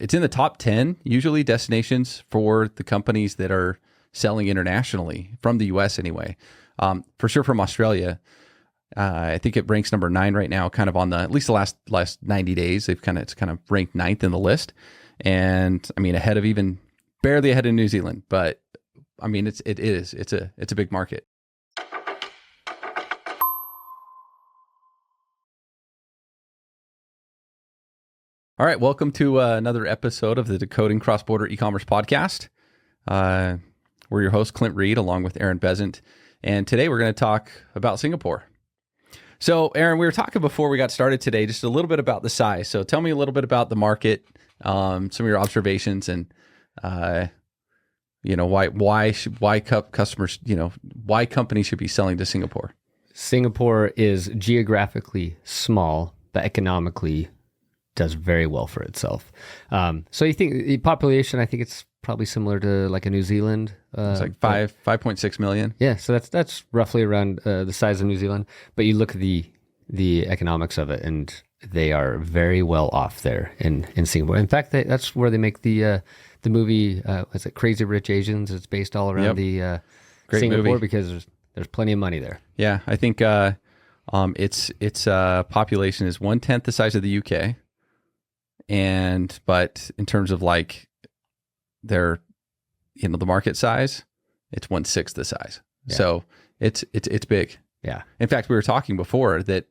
it's in the top 10, usually, destinations for the companies that are selling internationally from the US anyway. For sure from Australia. I think it ranks number 9 right now, kind of on at least the last 90 days. It's kind of ranked 9th in the list. And I mean, barely ahead of New Zealand, but I mean, it's a big market. All right, welcome to another episode of the Decoding Cross-Border Ecommerce podcast. We're your host, Clint Reid, along with Aaron Bezzant. And today we're going to talk about Singapore. So, Aaron, we were talking before we got started today just a little bit about the size. So tell me a little bit about the market, some of your observations, and why customers, why companies should be selling to Singapore. Singapore is geographically small, but economically does very well for itself. So you think the population, I think it's probably similar to like a New Zealand. It's like 5.6 million. Yeah, so that's roughly around the size of New Zealand. But you look at the economics of it, and they are very well off there in Singapore. In fact, that's where they make the movie. What's it, Crazy Rich Asians? It's based all around the Great Singapore movie. because there's plenty of money there. Yeah, I think its population is 1/10 the size of the UK. But in terms of like their, the market size, it's 1/6 the size. Yeah. So it's big. Yeah. In fact, we were talking before that,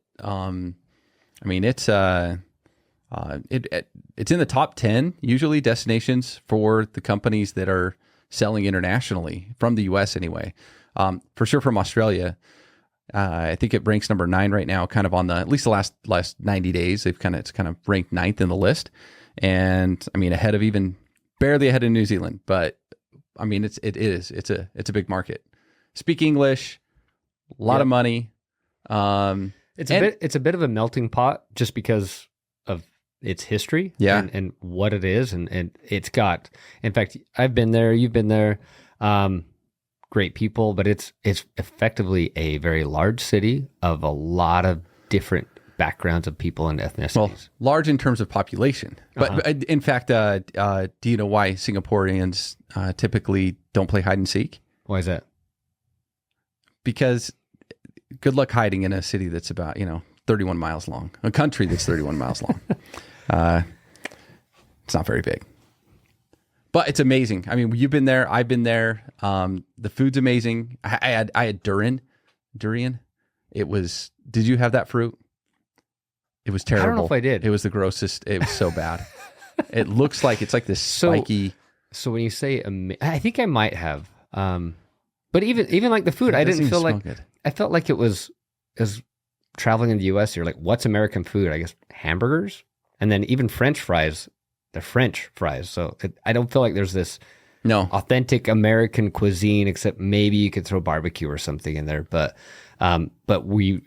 it's in the top 10, usually, destinations for the companies that are selling internationally from the US anyway. For sure from Australia. I think it ranks number 9 right now, kind of on at least the last 90 days. It's kind of ranked 9th in the list. And I mean, barely ahead of New Zealand, but I mean, it's a big market. Speak English, a lot of money. It's a bit of a melting pot just because of its history and what it is. And it's got, in fact, I've been there, you've been there, great people, but it's effectively a very large city of a lot of different backgrounds of people and ethnicities. Well, large in terms of population. But in fact, do you know why Singaporeans typically don't play hide and seek? Why is that? Because good luck hiding in a city that's about, 31 miles long, a country that's 31 miles long. It's not very big. But it's amazing. I mean, you've been there. I've been there. The food's amazing. I had durian. It was. Did you have that fruit? It was terrible. I don't know if I did. It was the grossest. It was so bad. It looks like it's like this spiky. So when you say, I think I might have. But even like the food, I didn't feel like good. I felt like it was traveling in the U.S. You're like, what's American food? I guess hamburgers, and then even French fries. They're French fries, so I don't feel like there's this authentic American cuisine, except maybe you could throw barbecue or something in there. But we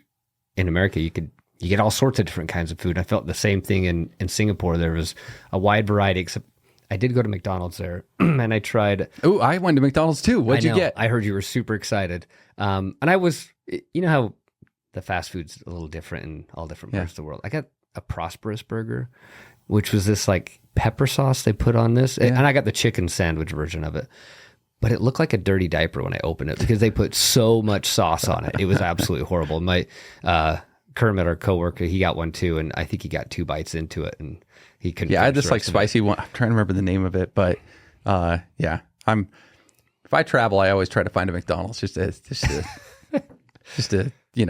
in America, you get all sorts of different kinds of food. I felt the same thing in Singapore. There was a wide variety, except I did go to McDonald's there, and I tried. Oh, I went to McDonald's too. What'd you get? I heard you were super excited, and I was. You know how the fast food's a little different in all different parts of the world. I got a Prosperous burger, which was this like pepper sauce they put on this. And I got the chicken sandwich version of it. But it looked like a dirty diaper when I opened it because they put so much sauce on it. It was absolutely horrible. My Kermit, our coworker, he got one too, and I think he got 2 bites into it and he couldn't. Yeah, I had this like spicy one. I'm trying to remember the name of it, but if I travel, I always try to find a McDonald's just to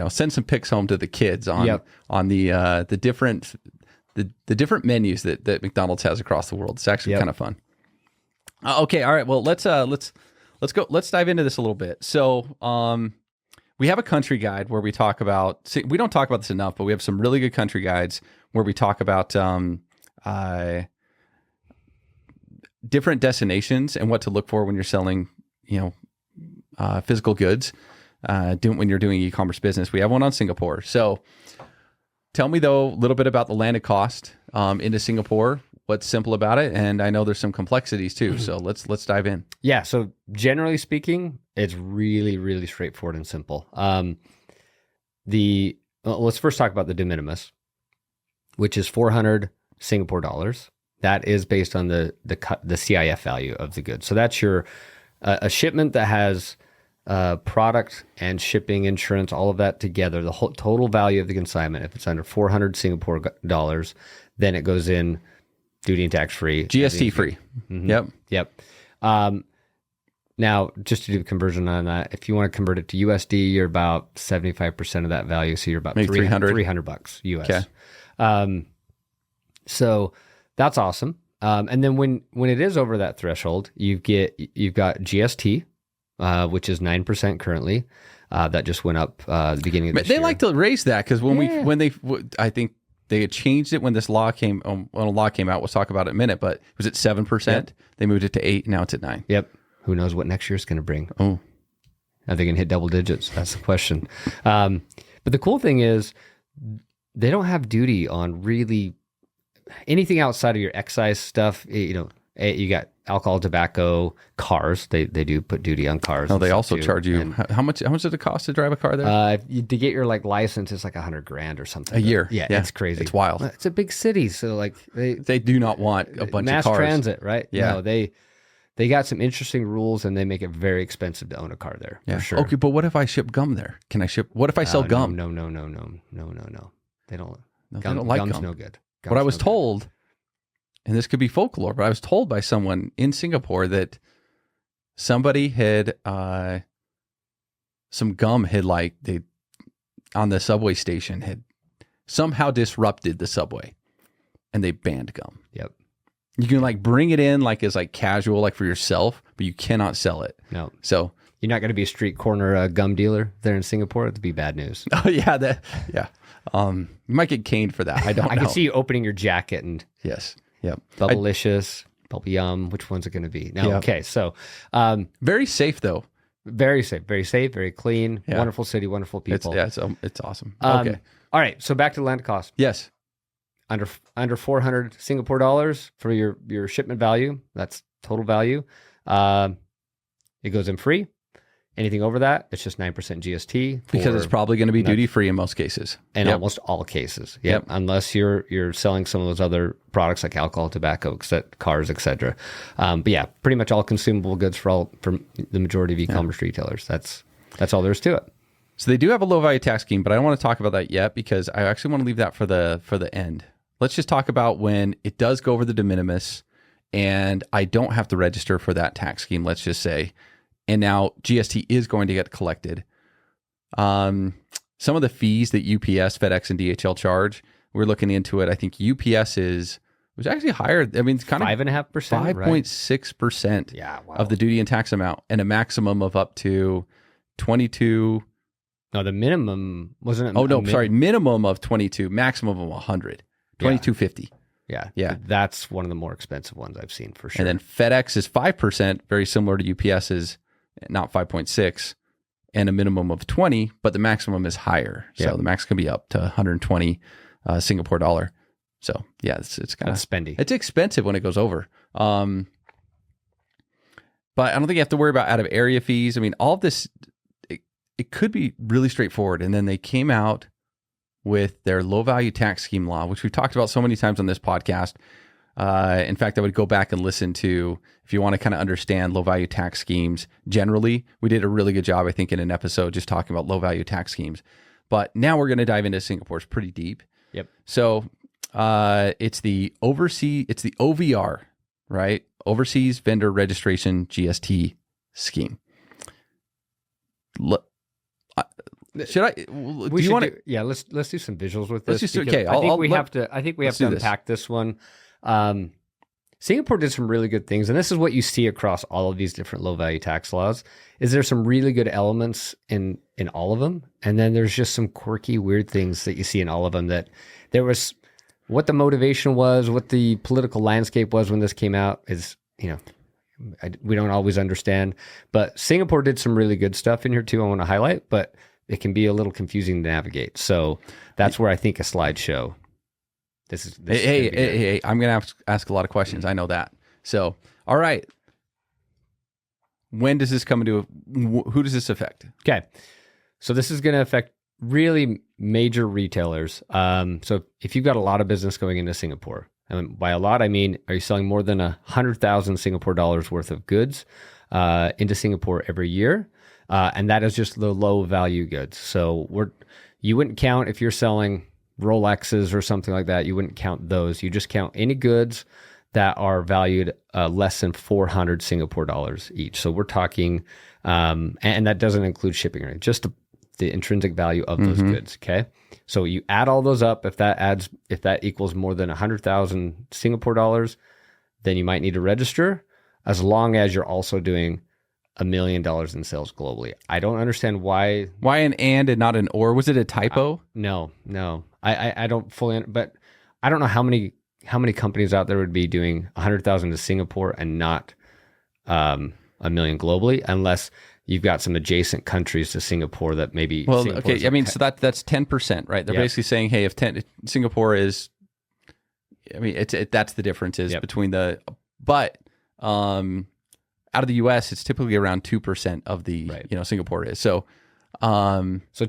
send some pics home to the kids on the different the different menus that McDonald's has across the world. It's actually kind of fun. Okay, all right. Well, let's go. Let's dive into this a little bit. So, we have a country guide where we talk about. We don't talk about this enough, but we have some really good country guides where we talk about different destinations and what to look for when you're selling, physical goods. When you're doing e-commerce business. We have one on Singapore. So tell me though a little bit about the landed cost into Singapore, what's simple about it, and I know there's some complexities too. So let's dive in. Yeah, so generally speaking, it's really, really straightforward and simple. Let's first talk about the de minimis, which is 400 Singapore dollars. that is based on the CIF value of the good. So that's your a shipment that has product and shipping, insurance, all of that together, the whole total value of the consignment. If it's under 400 Singapore dollars, then it goes in duty and tax free, GST free. Mm-hmm. Yep. Now, just to do the conversion on that, if you want to convert it to USD, you're about 75% of that value. So you're about $300 US. Okay. So that's awesome. And then when it is over that threshold, you've got GST, which is 9% currently. That just went up the beginning of this year. They like to raise that because I think they had changed it when this law came. When a law came out, we'll talk about it in a minute. But was it 7%? Yep. They moved it to 8%. Now it's at 9%. Yep. Who knows what next year's going to bring? Oh, are they going to hit double digits? That's the question. But the cool thing is, they don't have duty on really anything outside of your excise stuff. You got alcohol, tobacco, cars. They do put duty on cars. Oh, they also charge you. And how much does it cost to drive a car there? To get your license, it's like $100,000 or something. A year. Yeah, it's crazy. It's wild. It's a big city, so they do not want a bunch of cars. Mass transit, right? Yeah. No, they got some interesting rules, and they make it very expensive to own a car there. Yeah, for sure. Okay, but what if I ship gum there? Can I ship? What if I sell gum? No. They don't. They don't like gum's gum. No good. What I was told, and this could be folklore, but I was told by someone in Singapore that somebody had some gum had on the subway station had somehow disrupted the subway, and they banned gum. Yep. You can bring it in as casual, for yourself, but you cannot sell it. No. So you're not going to be a street corner gum dealer there in Singapore. It'd be bad news. Oh yeah, yeah. You might get caned for that. I don't know. I can see you opening your jacket and yes, yep. Bubblicious, Bubble Yum. Which one's it going to be? No. Yep. Okay. So very safe though. Very safe, very clean. Yeah. Wonderful city, wonderful people. It's awesome. Okay. All right. So back to the land cost. Yes. Under 400 Singapore dollars for your shipment value. That's total value. It goes in free. Anything over that, it's just 9% GST. Because it's probably going to be duty free in most cases. In almost all cases. Yep. Unless you're selling some of those other products like alcohol, tobacco, cars, etc. But yeah, pretty much all consumable goods for the majority of e-commerce retailers. That's all there is to it. So they do have a low value tax scheme, but I don't want to talk about that yet because I actually want to leave that for the end. Let's just talk about when it does go over the de minimis and I don't have to register for that tax scheme, let's just say. And now GST is going to get collected. Some of the fees that UPS, FedEx, and DHL charge, we're looking into it. I think UPS was actually higher. I mean, it's kind of 5.5%, 5.6% of the duty and tax amount, and a maximum of up to 22. No, the minimum wasn't. Minimum of 22, maximum of 100, 22.50. Yeah. That's one of the more expensive ones I've seen for sure. And then FedEx is 5%, very similar to UPS's, not 5.6, and a minimum of 20, but the maximum is higher. So the max can be up to 120 Singapore dollar. So yeah, it's kind of spendy. It's expensive when it goes over. But I don't think you have to worry about out of area fees. I mean, all of this, it could be really straightforward. And then they came out with their low value tax scheme law, which we've talked about so many times on this podcast. In fact, I would go back and listen to, if you want to kind of understand low value tax schemes generally, we did a really good job, I think, in an episode just talking about low value tax schemes. But now we're going to dive into Singapore's pretty deep. Yep. So it's the OVR, right? Overseas Vendor Registration GST scheme. Should I? Do you want to? Yeah, let's do some visuals with this. Let's just okay. I think we have to unpack this one. Singapore did some really good things, and this is what you see across all of these different low value tax laws. Is there some really good elements in all of them, and then there's just some quirky, weird things that you see in all of them. That there was what the motivation was, what the political landscape was when this came out is, we don't always understand. But Singapore did some really good stuff in here too. I want to highlight, but it can be a little confusing to navigate. So that's where I think a slideshow. Hey, I'm going to ask a lot of questions. I know that. So, all right. When does this come into, who does this affect? Okay. So this is going to affect really major retailers. So if you've got a lot of business going into Singapore, And by a lot, I mean, are you selling more than 100,000 Singapore dollars worth of goods into Singapore every year? And that is just the low value goods. So you wouldn't count if you're selling Rolexes or something like that. You wouldn't count those. You just count any goods that are valued less than 400 Singapore dollars each. So we're talking, and that doesn't include shipping, right? Just the intrinsic value of those goods. Okay. So you add all those up. If that equals more than 100,000 Singapore dollars, then you might need to register, as long as you're also doing $1 million in sales globally. I don't understand why. Why an and not an or? Was it a typo? No. I don't fully, but I don't know how many companies out there would be doing 100,000 to Singapore and not $1 million globally, unless you've got some adjacent countries to Singapore that maybe. Well, okay. I mean, so that's 10%, right? They're basically saying, hey, if Singapore is, I mean, that's the difference is between the, but out of the U.S., it's typically around 2% of the, Singapore is. So,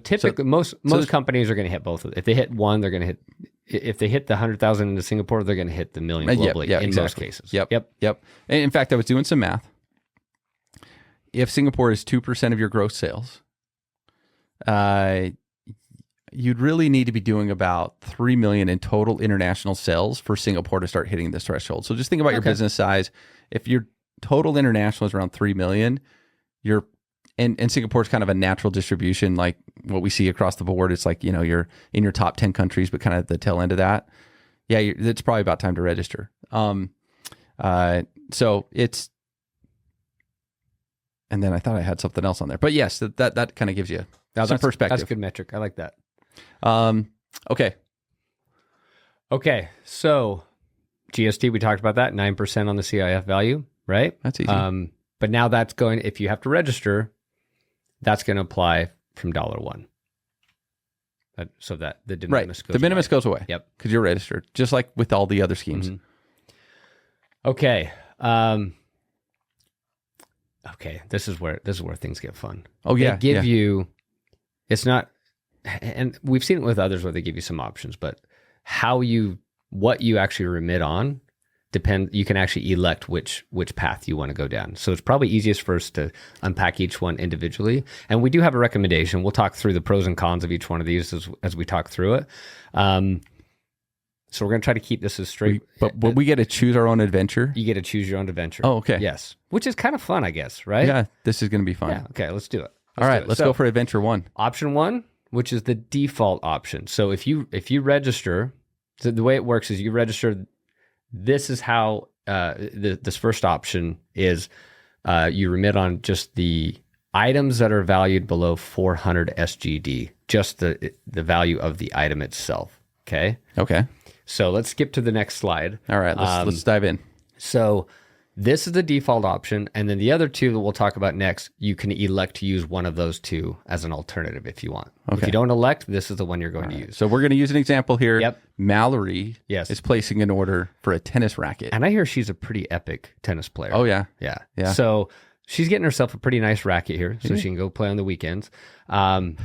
typically most companies are going to hit both. If they hit one, they're going to hit. If they hit the 100,000 into Singapore, they're going to hit the $1 million globally in most cases. Yep. And in fact, I was doing some math. If Singapore is 2% of your gross sales, you'd really need to be doing about 3 million in total international sales for Singapore to start hitting this threshold. So just think about your business size. If your total international is around 3 million, and Singapore is kind of a natural distribution, like what we see across the board. It's like, you're in your top 10 countries, but kind of the tail end of that. Yeah, it's probably about time to register. So it's, and then I thought I had something else on there, but yes, that kind of gives you some perspective. That's a good metric. I like that. Okay. So GST, we talked about that, 9% on the CIF value, right? That's easy. But now that's going, if you have to register, that's going to apply from $1. So that the de minimis goes away. The minimis goes away. Yep. Because you're registered, just like with all the other schemes. Okay. Okay. This is where things get fun. Oh yeah. They give you, it's not, and we've seen it with others where they give you some options, but what you actually remit on you can actually elect which path you want to go down. So it's probably easiest for us to unpack each one individually. And we do have a recommendation. We'll talk through the pros and cons of each one of these as we talk through it. So we're going to try to keep this as straight. But we get to choose our own adventure? You get to choose your own adventure. Oh, okay. Yes. Which is kind of fun, I guess, right? Yeah, this is going to be fun. Yeah. Okay, let's do it. All right, let's go for adventure 1. Option 1, which is the default option. So if you register, so the way it works is you register. This is how this first option is. You remit on just the items that are valued below 400 SGD, just the value of the item itself. Okay. So let's skip to the next slide. All right, let's dive in. So this is the default option, and then the other two that we'll talk about next, you can elect to use one of those two as an alternative if you want. Okay. If you don't elect, this is the one you're going to use. So we're going to use an example here. Yep. Mallory is placing an order for a tennis racket. And I hear she's a pretty epic tennis player. Oh, yeah. Yeah. So she's getting herself a pretty nice racket here so she can go play on the weekends. The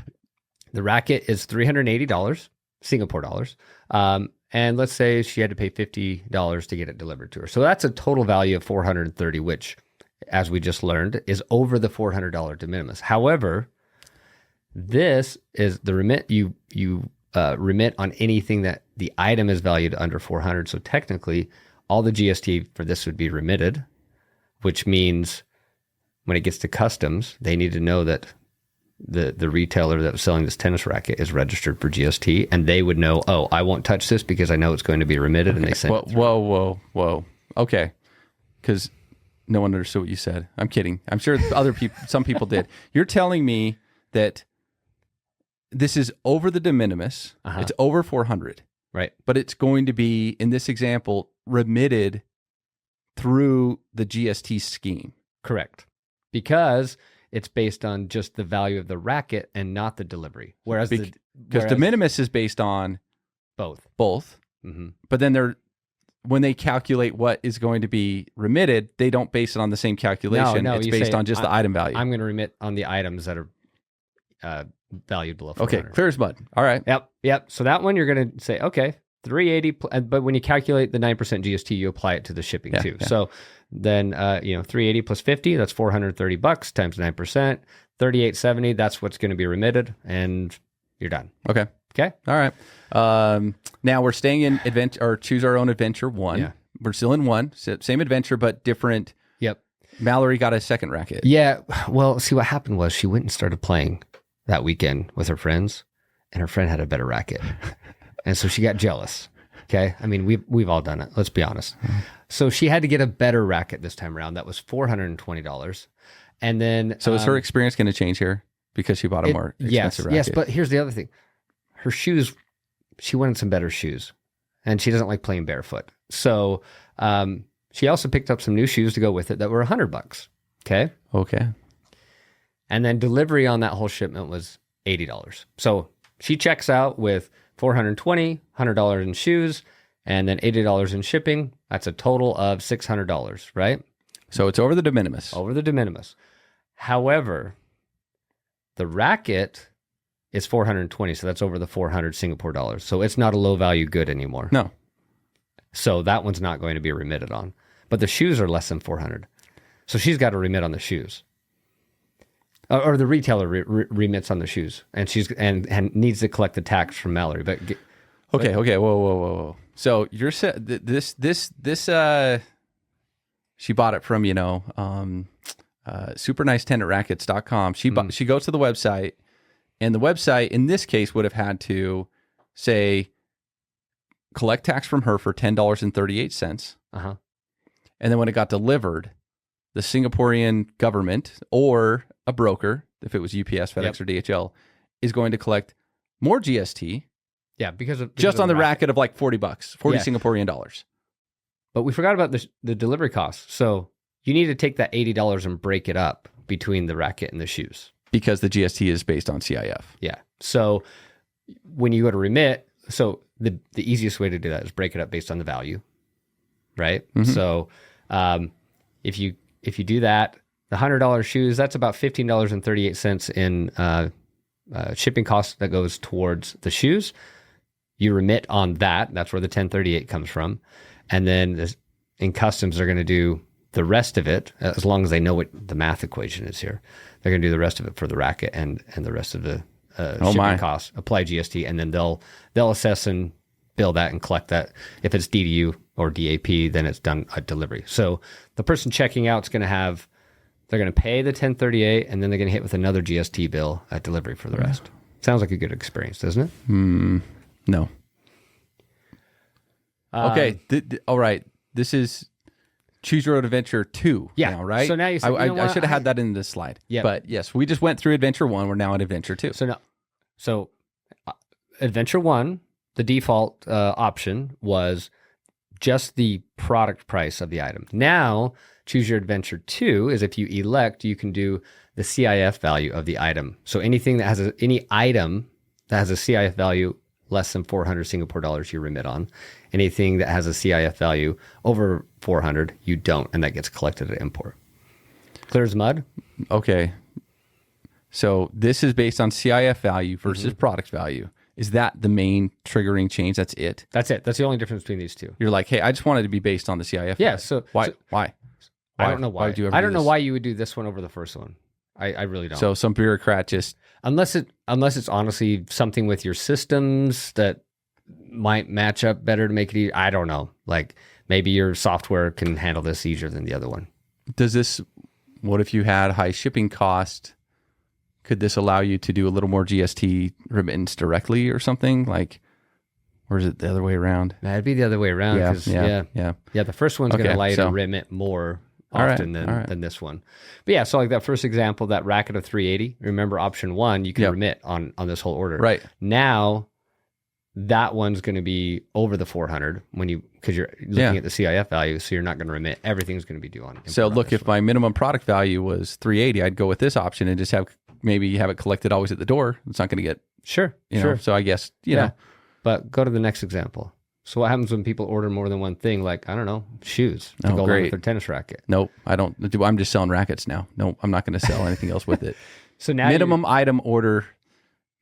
racket is $380, Singapore dollars. And let's say she had to pay $50 to get it delivered to her. So that's a total value of $430, which, as we just learned, is over the $400 de minimis. However, this is the remit. You remit on anything that the item is valued under 400. So technically, all the GST for this would be remitted, which means when it gets to customs, they need to know that the retailer that was selling this tennis racket is registered for GST, and they would know, oh, I won't touch this because I know it's going to be remitted, and they send it through. Whoa. Okay. Because no one understood what you said. I'm kidding. I'm sure some people did. You're telling me that this is over the de minimis. It's over 400. Right. But it's going to be, in this example, remitted through the GST scheme. Correct. Because it's based on just the value of the racket and not the delivery. Whereas de minimis is based on both. Mm-hmm. But then when they calculate what is going to be remitted, they don't base it on the same calculation. No, it's based on just the item value. I'm going to remit on the items that are valued below 400. Okay, clear as mud. All right. Yep. So that one you're going to say, okay, $380, but when you calculate the 9% GST, you apply it to the shipping too. Yeah. So then, $380 plus 50, that's $430 times 9%, $38.70. That's what's going to be remitted, and you're done. Okay. Okay. All right. Now we're staying in adventure or choose our own adventure 1. Yeah. We're still in 1, same adventure, but different. Yep. Mallory got a second racket. Yeah. Well, see, what happened was she went and started playing that weekend with her friends, and her friend had a better racket. And so she got jealous. Okay. I mean, we've all done it. Let's be honest. So she had to get a better racket this time around. That was $420. And then. So is her experience going to change here because she bought a more expensive racket? Yes. But here's the other thing. Her shoes, she wanted some better shoes, and she doesn't like playing barefoot. So she also picked up some new shoes to go with it that were $100. Okay. Okay. And then delivery on that whole shipment was $80. So she checks out with $420, $100 in shoes, and then $80 in shipping. That's a total of $600, right? So it's over the de minimis. Over the de minimis. However, the racket is $420, so that's over the 400 Singapore dollars. So it's not a low value good anymore. No. So that one's not going to be remitted on. But the shoes are less than 400. So she's got to remit on the shoes. Or the retailer remits on the shoes, and she's and needs to collect the tax from Mallory. But okay, whoa. So you're this she bought it from supernicetenantrackets.com. She goes to the website, and the website in this case would have had to say collect tax from her for $10.38. Uh-huh. And then when it got delivered, the Singaporean government or a broker, if it was UPS, FedEx, or DHL, is going to collect more GST. Yeah, because just on the racket of like $40, Singaporean dollars. But we forgot about the delivery costs. So you need to take that $80 and break it up between the racket and the shoes. Because the GST is based on CIF. Yeah. So when you go to remit, so the easiest way to do that is break it up based on the value, right? Mm-hmm. So if you do that, the $100 shoes, that's about $15.38 in shipping costs that goes towards the shoes. You remit on that. That's where the 1038 comes from. And then in customs, they're going to do the rest of it, as long as they know what the math equation is here. They're going to do the rest of it for the racket and the rest of the shipping costs, apply GST, and then they'll assess and bill that and collect that. If it's DDU or DAP, then it's done at delivery. So the person checking out is going to they're going to pay the 1038, and then they're going to hit with another GST bill at delivery for the rest. Sounds like a good experience, doesn't it? No. Okay. All right. This is Choose Your Own Adventure 2 now, right? So now you said, I should have had that in this slide. Yeah. But yes, we just went through Adventure 1. We're now at Adventure 2. So Adventure 1, the default option was just the product price of the item. Now, Choose Your Adventure 2 is if you elect, you can do the CIF value of the item. So anything that has any item that has a CIF value less than 400 Singapore dollars, you remit on. Anything that has a CIF value over 400, you don't, and that gets collected at import. Clear as mud? Okay. So this is based on CIF value versus product value. Is that the main triggering change? That's it? That's it. That's the only difference between these two. You're like, hey, I just wanted to be based on the CIF value. So why? I don't know why. I don't know why you would do this one over the first one. I really don't. So some bureaucrat just... Unless it's honestly something with your systems that might match up better to make it easier. I don't know. Like maybe your software can handle this easier than the other one. What if you had high shipping cost? Could this allow you to do a little more GST remittance directly or something? Like, or is it the other way around? It'd be the other way around. Yeah. The first one's going to allow you to remit more often than this one. But yeah, so like that first example, that racket of 380, remember option 1, you can remit on this whole order. Right. Now, that one's going to be over the 400 because you're looking at the CIF value, so you're not going to remit. Everything's going to be due on. So look, if my minimum product value was 380, I'd go with this option and just have it collected always at the door. It's not going to get... Sure. So I guess, you know. But go to the next example. So what happens when people order more than one thing? Like, I don't know, shoes to go along with their tennis racket. Nope, I don't. I'm just selling rackets now. Nope, I'm not going to sell anything else with it. So now minimum item order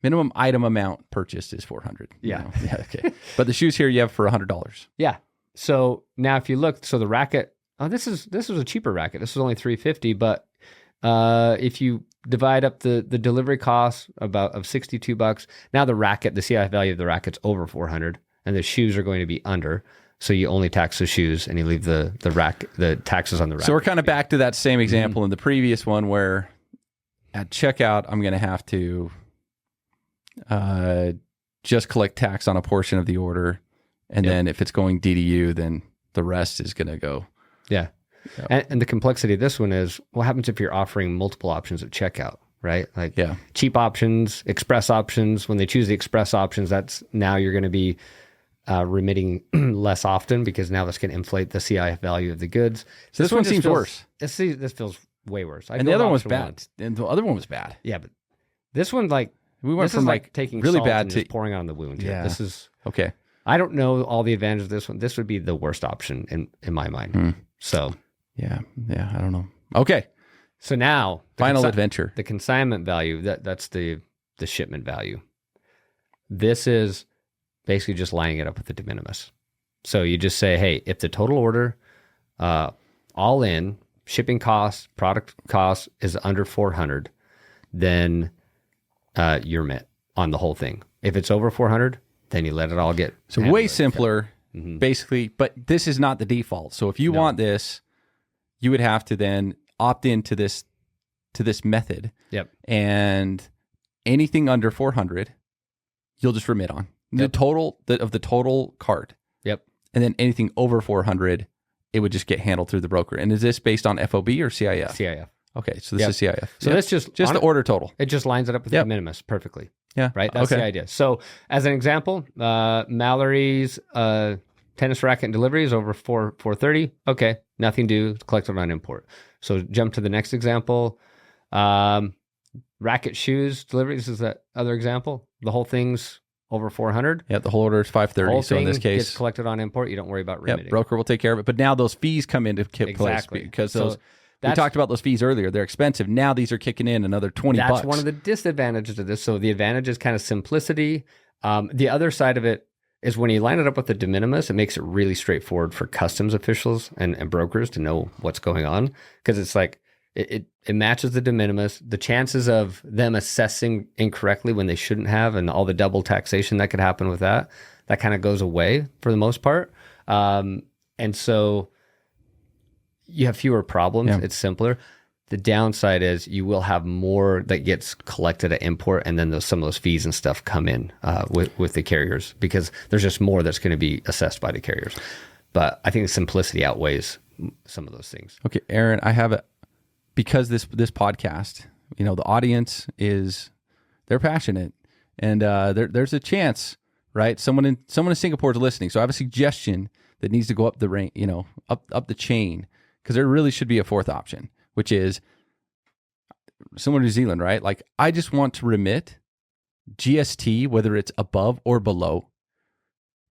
Minimum item amount purchased is $400. Yeah. Yeah. Okay. But the shoes here you have for $100. Yeah. So now if you look, so the racket, this is a cheaper racket. This is only $350, but if you divide up the delivery cost of $62, now the racket, the CI value of the racket's over $400, and the shoes are going to be under. So you only tax the shoes and you leave the taxes on the racket. So we're kind of back to that same example in the previous one where at checkout, I'm going to have to just collect tax on a portion of the order. And then if it's going DDU, then the rest is going to go. Yeah. Yep. And the complexity of this one is what happens if you're offering multiple options at checkout, right? Like cheap options, express options. When they choose the express options, that's now you're going to be remitting less often because now that's going to inflate the CI value of the goods. So this one seems worse. This feels way worse. And the other one was bad. And the other one was bad. Yeah, but this one, like, we went from like taking really salt bad and to just pouring on the wound. Yeah. This is okay. I don't know all the advantages of this one. This would be the worst option in my mind. So yeah, I don't know. Okay. So now final adventure. The consignment value, that's the shipment value. This is basically just lining it up with the de minimis. So you just say, hey, if the total order, all in, shipping costs, product costs is under 400, then you're met on the whole thing. If it's over 400, then you let it all get. So way simpler, basically, but this is not the default. So if you want this, you would have to then opt into this method. Yep. And anything under 400, you'll just remit on. The total of the total cart. Yep. And then anything over 400, it would just get handled through the broker. And is this based on FOB or CIF? CIF. Okay, so this is CIF. So that's just the order total. It just lines it up with the de minimis perfectly. Yeah. Right? That's the idea. So as an example, Mallory's tennis racket and delivery is over $430. Okay, nothing due, collected on import. So jump to the next example. Racket shoes delivery. This is that other example. The whole thing's over 400. Yeah, the whole order is 530. So in this case, gets collected on import. You don't worry about remitting. Broker will take care of it. But now those fees come into place because we talked about those fees earlier. They're expensive. Now these are kicking in another $20. That's one of the disadvantages of this. So the advantage is kind of simplicity. The other side of it is when you line it up with the de minimis, it makes it really straightforward for customs officials and brokers to know what's going on, because it's like it matches the de minimis. The chances of them assessing incorrectly when they shouldn't have, and all the double taxation that could happen with that kind of goes away for the most part. And so you have fewer problems. Yeah. It's simpler. The downside is you will have more that gets collected at import, and then some of those fees and stuff come in with the carriers, because there's just more that's going to be assessed by the carriers. But I think the simplicity outweighs some of those things. Okay, Aaron, I have because this podcast, the audience they're passionate, and there's a chance, right? Someone in Singapore is listening, so I have a suggestion that needs to go up the rank, up the chain, because there really should be a fourth option, which is someone in New Zealand, right? Like, I just want to remit GST, whether it's above or below.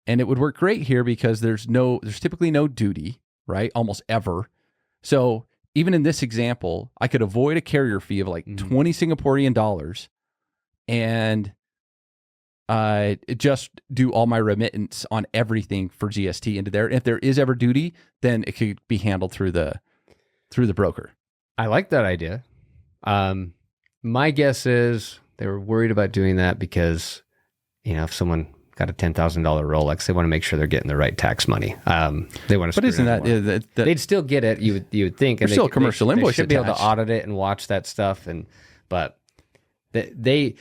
And it would work great here because there's typically no duty, right? Almost ever. So even in this example, I could avoid a carrier fee of like 20 Singaporean dollars and just do all my remittance on everything for GST into there. If there is ever duty, then it could be handled through the broker. I like that idea. My guess is they were worried about doing that because, if someone got a $10,000 Rolex, they want to make sure they're getting the right tax money. They want to. But isn't that they'd still get it? You would think, and still a commercial invoice. They should be able to audit it and watch that stuff. But they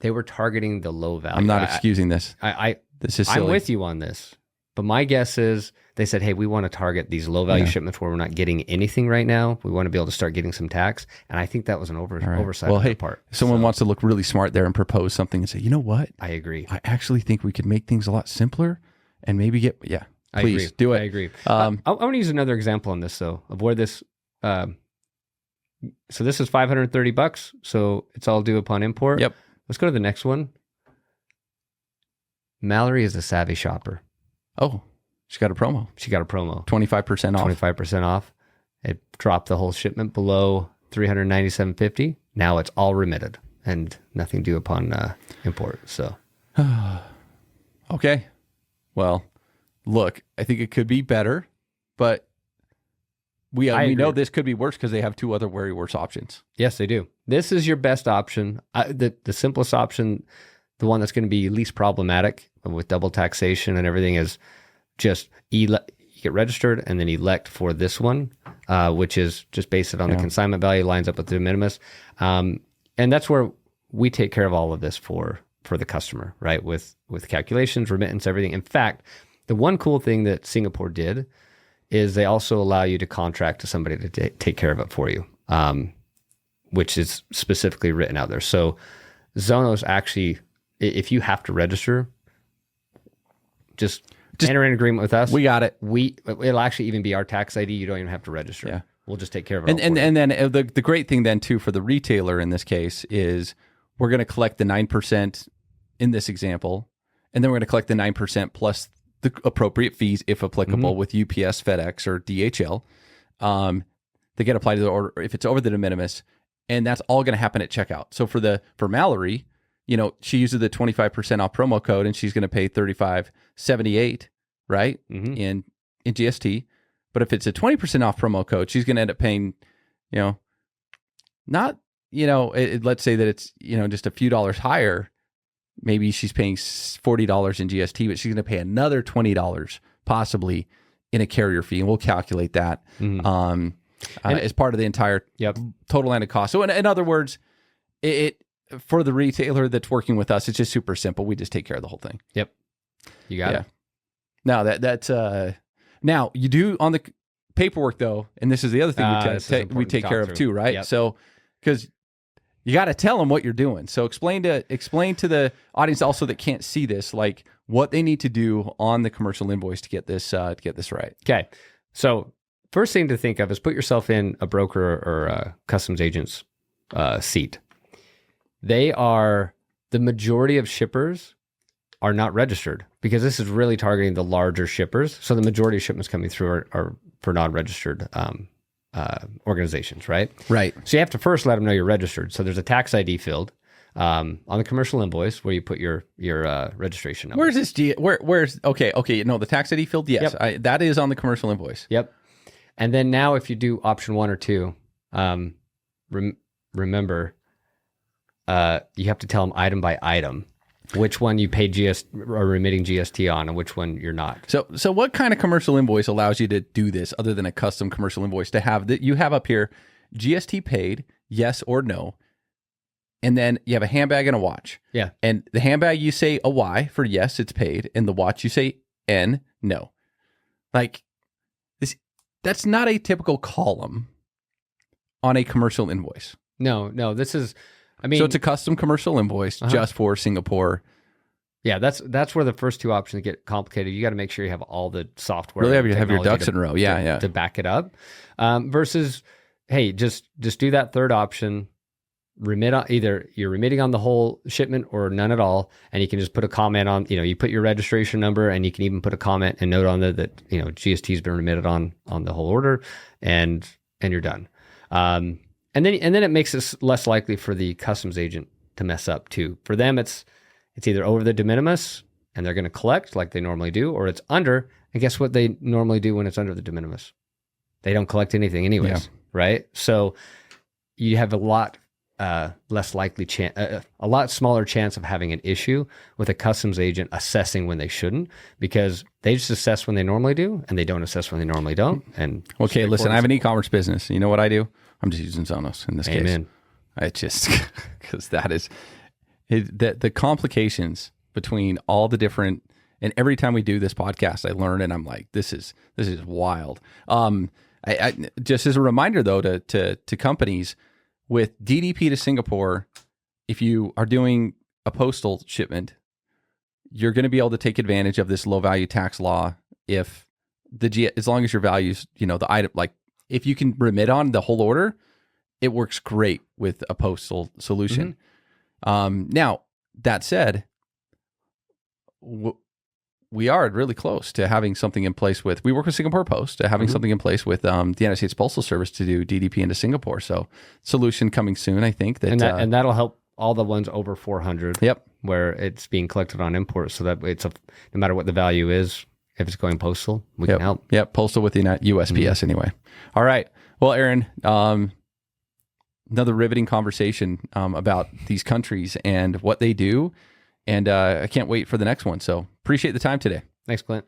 were targeting the low value. I'm not excusing this. This is silly. I'm with you on this. But my guess is they said, hey, we want to target these low value shipments where we're not getting anything right now. We want to be able to start getting some tax. And I think that was an oversight on their part. If someone wants to look really smart there and propose something and say, you know what? I agree. I actually think we could make things a lot simpler and maybe please do it. I agree. I want to use another example on this, though, of where this, so this is $530. So it's all due upon import. Yep. Let's go to the next one. Mallory is a savvy shopper. Oh, she got a promo. 25% off. 25% off. It dropped the whole shipment below $397.50. Now it's all remitted. and nothing due upon import. So, okay. Well, look, I think it could be better, but we know this could be worse because they have two other very worse options. Yes, they do. This is your best option. The simplest option, the one that's going to be least problematic with double taxation and everything, is just you get registered and then elect for this one, which is just base it on the consignment value, lines up with the de minimis. And that's where we take care of all of this for the customer, right? With calculations, remittance, everything. In fact, the one cool thing that Singapore did is they also allow you to contract to somebody to take care of it for you, which is specifically written out there. So Zonos actually, if you have to register, just enter in agreement with us. We got it. It'll actually even be our tax ID. You don't even have to register. Yeah. We'll just take care of it. And then the great thing then too for the retailer in this case is we're going to collect the 9% in this example, and then we're going to collect the 9% plus the appropriate fees, if applicable, with UPS, FedEx, or DHL. They get applied to the order if it's over the de minimis, and that's all going to happen at checkout. So for Mallory, she uses the 25% off promo code, and she's going to pay $35.78, right, in GST. But if it's a 20% off promo code, she's going to end up paying, let's say that it's just a few dollars higher. Maybe she's paying $40 in GST, but she's going to pay another $20 possibly in a carrier fee, and we'll calculate that as part of the entire total landed cost. So in other words, it for the retailer that's working with us, it's just super simple. We just take care of the whole thing. Yep, you got it. Now that's now you do on the paperwork though, and this is the other thing we take care of too, right? Yep. So because you got to tell them what you're doing. So explain to the audience also that can't see this, like what they need to do on the commercial invoice to get this right. Okay. So first thing to think of is put yourself in a broker or a customs agent's seat. The majority of shippers are not registered because this is really targeting the larger shippers. So the majority of shipments coming through are for non-registered organizations, right? Right. So you have to first let them know you're registered. So there's a tax ID field on the commercial invoice where you put your registration number. Where's this? Okay. No, the tax ID field. Yes, yep. That is on the commercial invoice. Yep. And then now, if you do option 1 or 2, remember you have to tell them item by item which one you pay GST or remitting GST on, and which one you're not. So what kind of commercial invoice allows you to do this other than a custom commercial invoice to have that you have up here GST paid, yes or no, and then you have a handbag and a watch. Yeah. And the handbag you say a Y for yes, it's paid, and the watch you say N, no. Like this, that's not a typical column on a commercial invoice. No, this is. So it's a custom commercial invoice just for Singapore. Yeah, that's where the first two options get complicated. You got to make sure you have all the software. Really have your ducks in a row. Yeah. To back it up. Versus, hey, just do that third option. Remit on, either you're remitting on the whole shipment or none at all, and you can just put a comment on. You put your registration number, and you can even put a comment and note on there that GST has been remitted on the whole order, and you're done. And then it makes it less likely for the customs agent to mess up too. For them, it's either over the de minimis and they're going to collect like they normally do, or it's under. And guess what they normally do when it's under the de minimis? They don't collect anything anyways, right? So you have a lot less likely chance, a lot smaller chance of having an issue with a customs agent assessing when they shouldn't, because they just assess when they normally do, and they don't assess when they normally don't. And okay, listen, I have an e-commerce business. You know what I do? I'm just using Zonos in this case. I just because that is the complications between all the different, and every time we do this podcast, I learn, and I'm like, this is wild. I just as a reminder though to companies with DDP to Singapore, if you are doing a postal shipment, you're going to be able to take advantage of this low value tax law if as long as your values, the item, like if you can remit on the whole order, it works great with a postal solution. Now, that said, we are really close to having something in place we work with Singapore Post, to having something in place with the United States Postal Service to do DDP into Singapore. So solution coming soon, I think. And that'll help all the ones over 400. Yep. Where it's being collected on imports, so that no matter what the value is, if it's going postal, we can help. Yep. Postal with the USPS anyway. All right. Well, Aaron, another riveting conversation about these countries and what they do. And I can't wait for the next one. So appreciate the time today. Thanks, Clint.